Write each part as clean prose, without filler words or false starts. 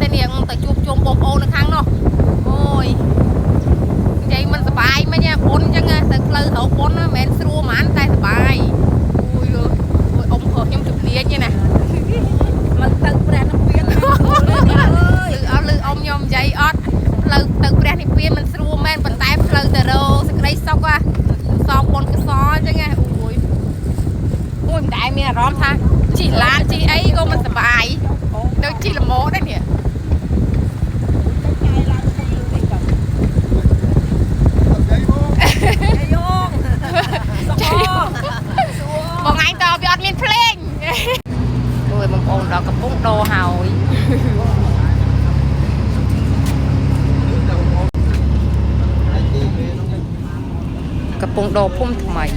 thế nè tại chụp chôm bom ô nó kháng nó ôi vậy mình sờ bài mà nha bốn chứ nghe từ lư thấu bốn nó men xua mà anh tay sờ bài ui ông khờ nhom chụp lia như nè mình từ bè nó biến lư ông nhom dây ót lư từ bè thì biến mình xua men bàn tay lư từ đâu sẽ đây xong qua xong bốn cái xó chứ nghe ui ui đại mi róm tha chỉ lan chỉ ấy cô mình sờ bài đâu chỉ là mố đấy nè một ngày tao bị ăn miên pleng ôi bông ôn đó có bông đồ hào cái bông đồ phun mày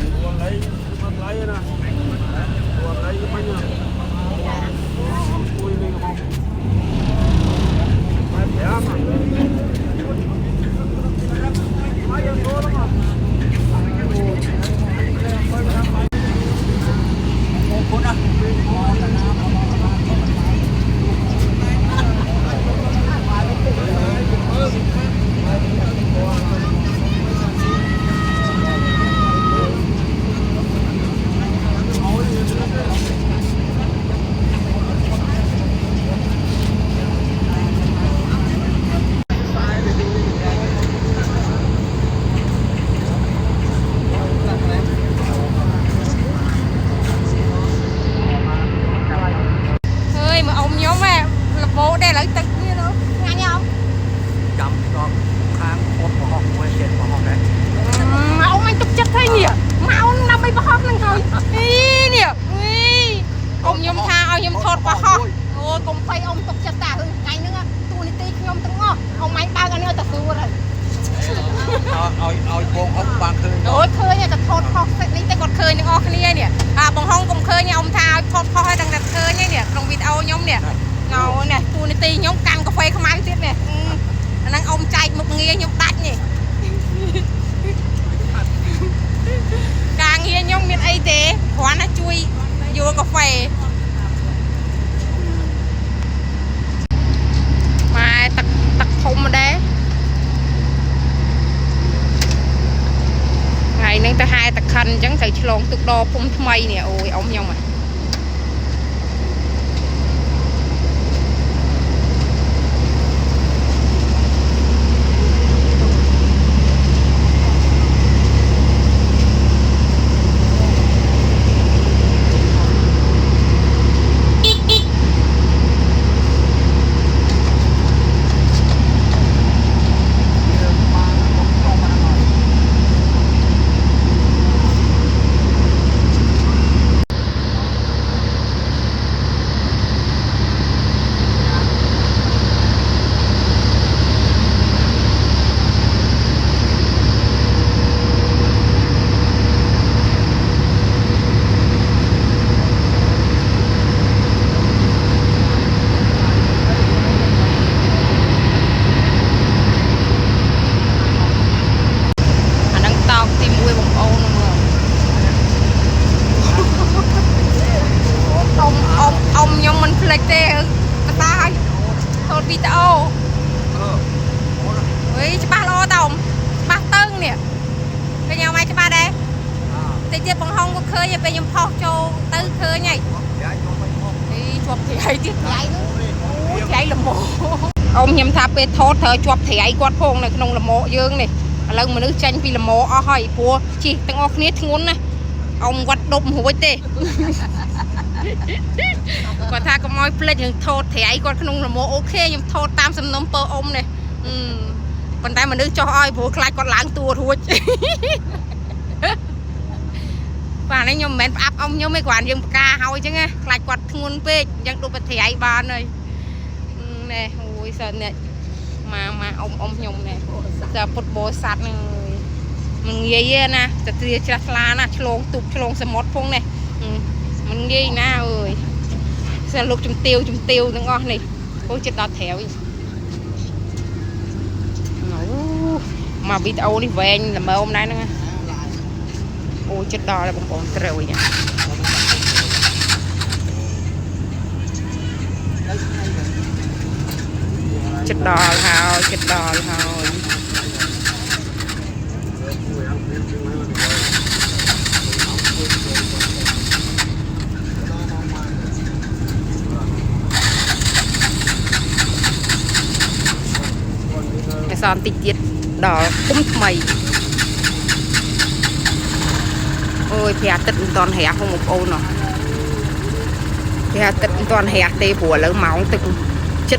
chẳng thầy lon tục đo phun mây nè ôi ông nhau mà ông nhầm tháp về thốt thở chụp thẻ ấy quạt phong này không là mộ dương này lần mà nữ tranh vì là mộ hỏi của chị tăng óc nít ngốn này ông quạt đụng hối tê còn tha có môi plei những thốt thẻ ấy quạt không là mộ ok nhưng thốt tam sầm nấm pơ ông này còn tay mà nữ cho oi bố khai quạt lãng tua thôi và này nhom mến áp ông nhom mấy quản dương ca hôi chứ nghe khai quạt ngốn về dân đụng thẻ ấy bàn này nè ôi sợ nè mà ông nhung nè giờ bột bò sạt này mình nghe nèจะเตียจะลานะฉลองตุบฉลองสมอดพงnày mình nghe na ơi sẽ lục chùm tiêu nó ngon này ôi chết đọt thèo mà bị âu đi về là mơ hôm nay nữa ôi chết đọt là bông bông rồi nha ចិត្តដល់ហើយចិត្តដល់ហើយតែសំតិចទៀតដល់គុំថ្មីអូយព្រះអាទិត្យមិនតាន់រះផងបងប្អូនណោះព្រះអាទិត្យមិនតាន់រះទេព្រោះឥឡូវម៉ោងទឹក7:08ច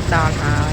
ិត្តដល់ហើយ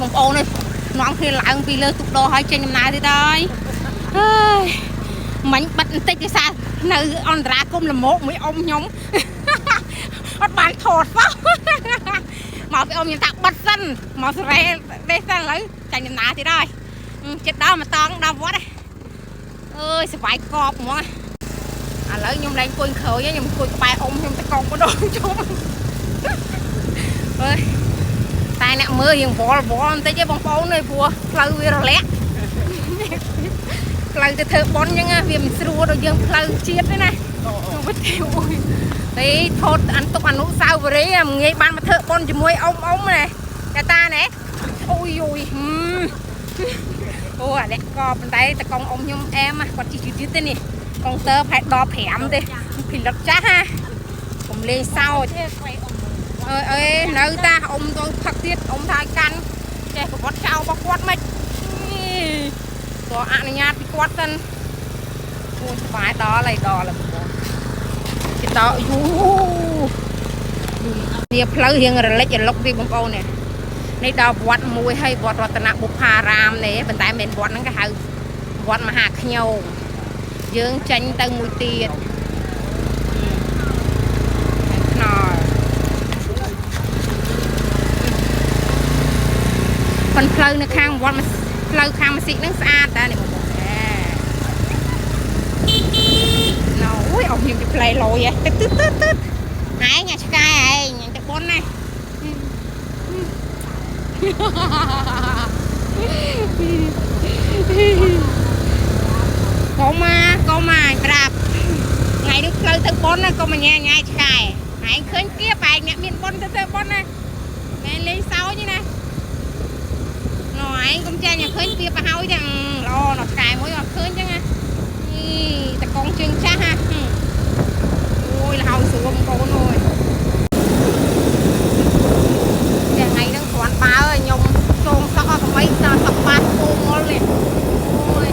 បងប្អូននេះនាំគ្នាឡើងពីលើទូកដោហើយចេញដំណើរទៀតហើយហើយមិញបិទបន្តិចគេសានៅអន្តរាគមល្មោកមួយអ៊ំខ្ញុំអត់បានថតសោះមកពីអ៊ំខ្ញុំថាបិទសិនមកសេរីទេសិនឥឡូវចេញដំណើរទៀតហើយចិត្តដល់មកតង់ដល់វត្តអើយសុវ័យកប់ហ្មងឥឡូវខ្ញុំឡើងអង្គុយក្រោយខ្ញុំអង្គុយក្បែរអ៊ំខ្ញុំទៅកងបដូរជុំអើយតែអ្នកមើលរៀងវល់បន្តិចទេបងប្អូនអើយព្រោះផ្លូវវារលាក់ផ្លូវទៅធ្វើប៉ុនអញ្ចឹងវាមិនស្រួលដូចយើងផ្លូវជាតិទេណាអូយទេថតអានទុកអនុស្សាវរីយ៍ងាយបានមកធ្វើប៉ុនជាមួយអ៊ំណាតែតាណែអូយអូអានេះក៏ប៉ុន្តែតកងអ៊ំខ្ញុំអែមគាត់ជិះយឺតទេនេះកុងទ័រផែដល់5ទេពីលឹកចាស់ណាកុំលេងសើចអើយនៅតាអ៊ំទៅផឹកទៀតអ៊ំថាឲ្យកាន់ចេះប្រវត្តិចៅរបស់គាត់មិនក៏អនុញ្ញាតពីគាត់សិនអូយស្បាយដល់ហើយបងជិះដល់យូវាផ្លូវរៀងរលិចរលុកទេបងប្អូននេះដល់វត្តមួយហើយវត្តរតនបុប្ផារាមនេះប៉ុន្តែមិនវត្តហ្នឹងគេហៅវត្តមហាខ្ញោងយើងចេញទៅមួយទៀតខ្នល់ប៉ុន្តែផ្លូវនៅខាងវត្តផ្លូវខាងមស៊ីកហ្នឹងស្អាតដែរនេះបងប្អូនណូអូយអស់ខ្ញុំទៅផ្លែលយទៅទឹកឯងអាឆ្កែឯងទៅបុនណាកុំមកប្រាប់ថ្ងៃនេះផ្លូវទៅបុនណាកុំញ៉ាយឆ្កែឯងឃើញគៀបឯងអ្នកមានបុនទៅបុនណាថ្ងៃលេងសើចណាណ៎ឯងកុំចាញ់ឃើញគៀបទៅហើយទាំងល្អណោះឆ្កែមួយអត់ឃើញចឹងណាតកងជើងចាស់ណាអូយលហើយស្រួលបងប្អូនអើយថ្ងៃហ្នឹងគ្រាន់បើខ្ញុំជងសក់អត់ថ្មីដល់សក់បាត់ពូងល់នេះអូយ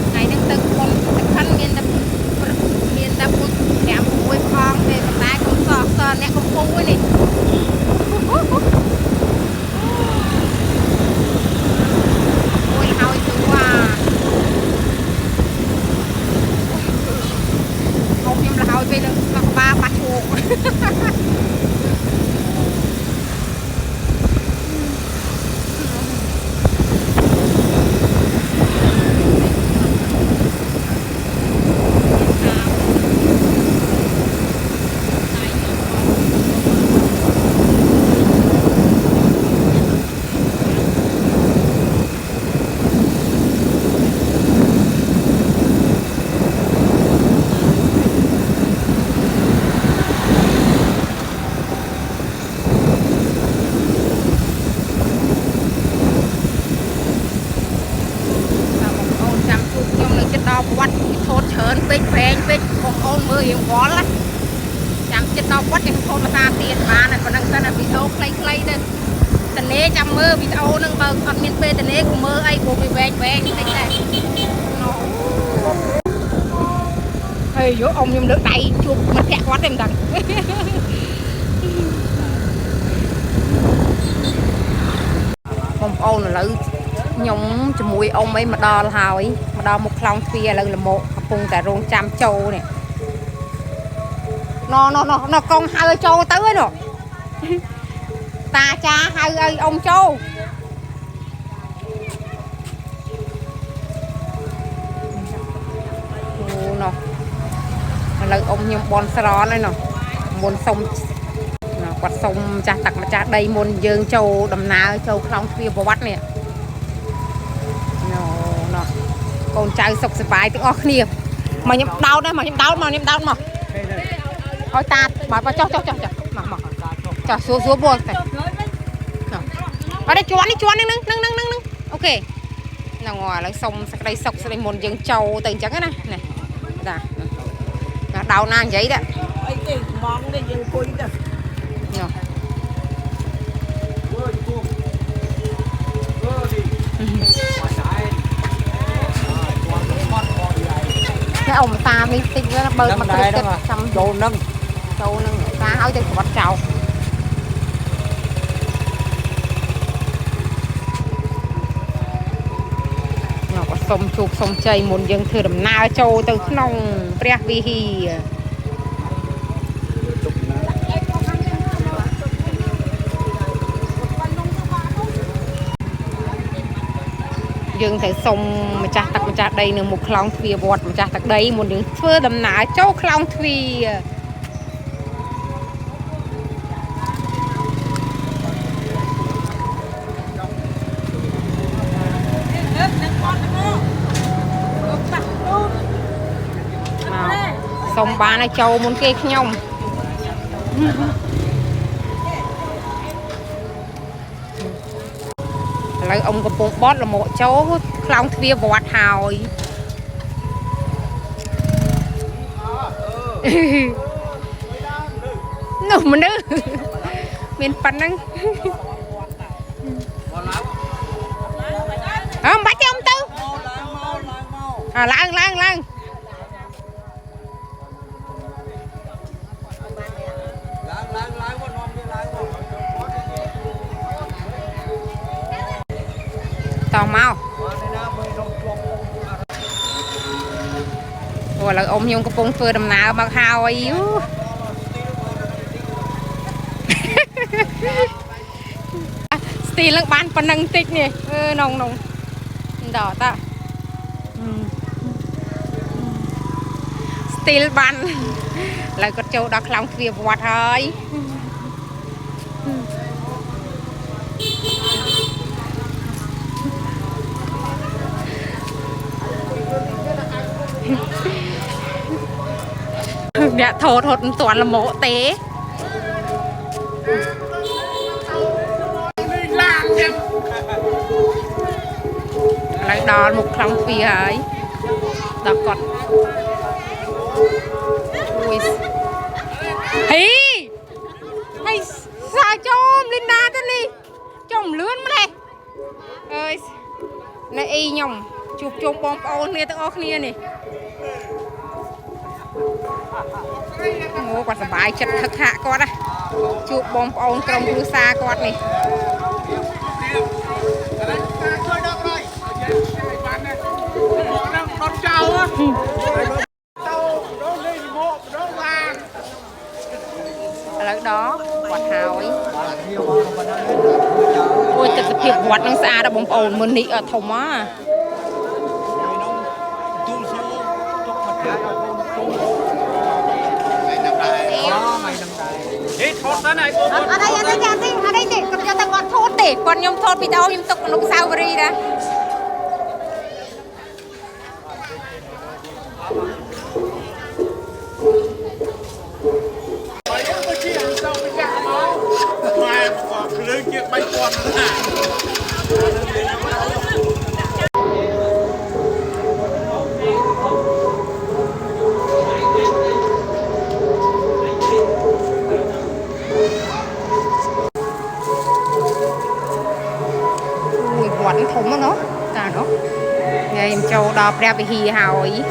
ថ្ងៃហ្នឹងទៅបុនទៅខិនមានតែពុទ្ធ5 6ផងទេប៉ុន្តែកុំសក់សអ្នកកំពុងនេះអូយល ច្រើនពេកវែងពេកបងអូនមើលរៀងវល់ណាចាំចិត្តដល់គាត់ចាំចូលមកតាទៀតបានប៉ុណ្ណឹងសិនវីដេអូខ្លីៗទៅតនេចាំមើលវីដេអូហ្នឹងបើអត់មានពេលតនេក៏មើលអីព្រោះវាវែងតិចដែរហើយយកអ៊ំខ្ញុំលើកដៃជួបមិត្តភក្តិគាត់ទេមិនដឹងបងប្អូនឥឡូវខ្ញុំជាមួយអ៊ំអីមកដល់ហើយមកដល់មុខខ្លោងទ្វារឥឡូវលមកកំពុងតែរងចាំចូលនេះណកងហៅចូលទៅឯនោះតាចាហៅឲ្យអ៊ំចូលអូណោះឥឡូវអ៊ំខ្ញុំបនស្រន់ហើយណោះមុនសុំគាត់សុំម្ចាស់ទឹកម្ចាស់ដីមុនយើងចូលដំណើរចូលខ្លោងទ្វារប្រវត្តិនេះណោះកូនចៅសុខសប្បាយទាំងអស់គ្នាមកខ្ញុំដោតដែរមកខ្ញុំដោតមកឲ្យតាមកចុះមកចុះសួរបួលទៅអត់ទេជន់នេះអូខេហ្នឹងឥឡូវសុំសក្តីសុខស្ដីមុនយើងចូលទៅអញ្ចឹងណានេះតាដោតណានិយាយដែរអីទេហ្មងនេះយើងអង្គុយទៅណោះតែអ៊ំតានេះតិចបើមកគ្រីទឹកចាំចូលនឹងតាឲ្យទៅក្បត់ចោលក៏សុំជោគសុំជ័យមុនយើងធ្វើដំណើរចូលទៅក្នុងព្រះវិហារយើងត្រូវសុំម្ចាស់ទឹកម្ចាស់ដីនៅមុខខ្លោងទ្វារវត្តម្ចាស់ទឹកដីមុនយើងធ្វើដំណើរចូលខ្លោងទ្វារសុំបានឲ្យចូលមុនគេខ្ញុំឥឡូវអ៊ំកំពុងបត់លមកចូលខ្លោងទ្វារវត្តហើយនោះមនុស្សមានប៉ុណ្ណឹងមិនបាច់ទេអ៊ំទៅឡើងតោះមកអូឥឡូវអ៊ំខ្ញុំកំពុងធ្វើដំណើរមកហើយស្ទីលនឹងបានប៉ុណ្ណឹងតិចនេះនងដល់តាស្ទីលបានឥឡូវគាត់ចូលដល់ខ្លោងទ្វារវត្តហើយអ្នកថតមិនទាន់លមកទេឥឡូវដល់មុខខ្លោងទ្វារហើយដល់គាត់អូយហេសាចំលីណាទៅនេះចំលឿនម្លេះអើយនៅអីខ្ញុំជួបជុំបងប្អូនគ្នាទាំងអស់គ្នានេះអូគាត់សប្បាយចិត្តថឹកហាក់គាត់ណាជួបបងប្អូនក្រុមគ្រួសារគាត់នេះឥឡូវដល់គាត់ហើយអូយទឹកសភាពវត្តនឹងស្អាតដល់បងប្អូនមើលនេះអត់ធំហ៎ថតទៅណាអីបងអត់អីទេគាត់យកតែគាត់ថតទេគាត់ខ្ញុំថតវីដេអូខ្ញុំទុកអនុស្សាវរីយ៍ដែរគ្រឿងជា3,000ណា đó ngày em châu đọc ra về hì hỏi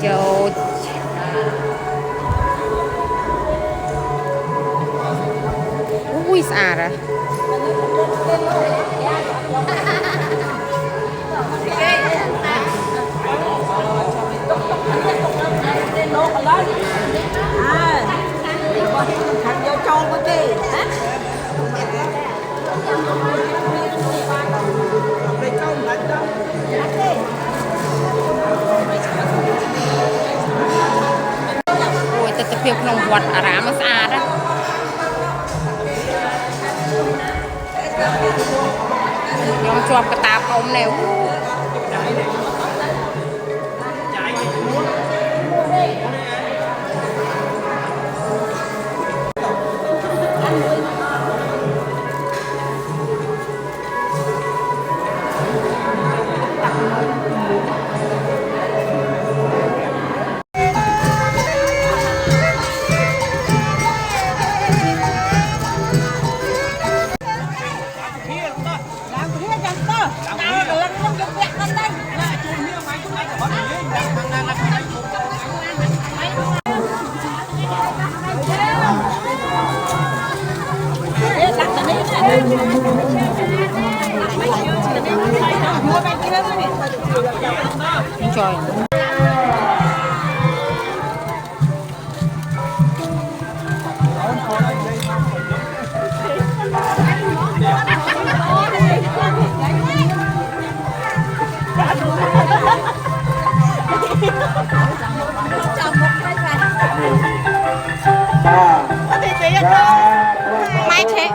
châu ui xa ra ôi tật tập việc nông vật ở rá mà xa đó nhóm chùm cái tạp ông nèo trời mai thế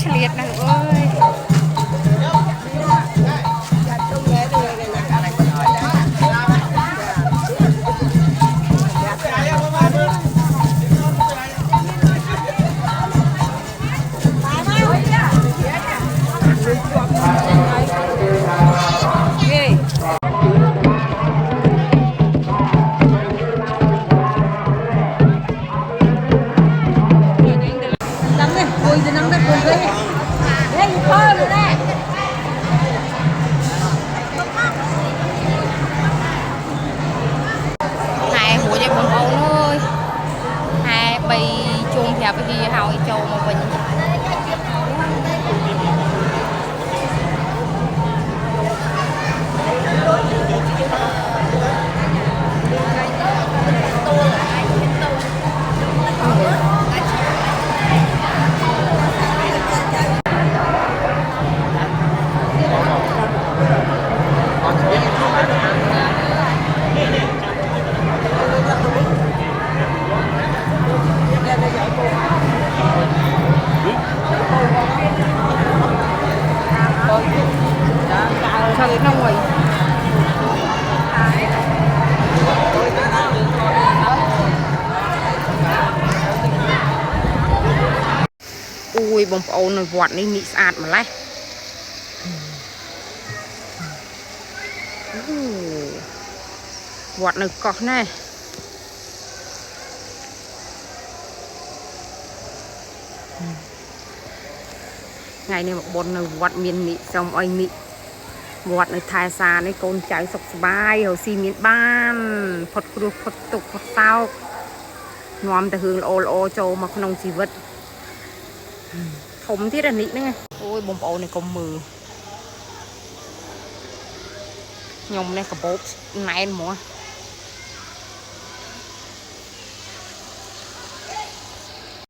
เฉลียดนะเอ้ยhai hủa cho bông âu ơi hai bay chung theo cái kia hào châu mà mình thật nó ngoài ui bông âu này vọt đi nị sạt mà lấy vọt này cọt này ngày này một bồn này vọt miền nị xong anh nị vọt này thai xa này con trái sọc bay rồi xì miền ban phật kêu phật tục phật sao nóm từ hướng ô châu mà không chỉ vật không thiết là nị nữa nghe ôi bông âu này còn mờ nhom này cả bốp này mà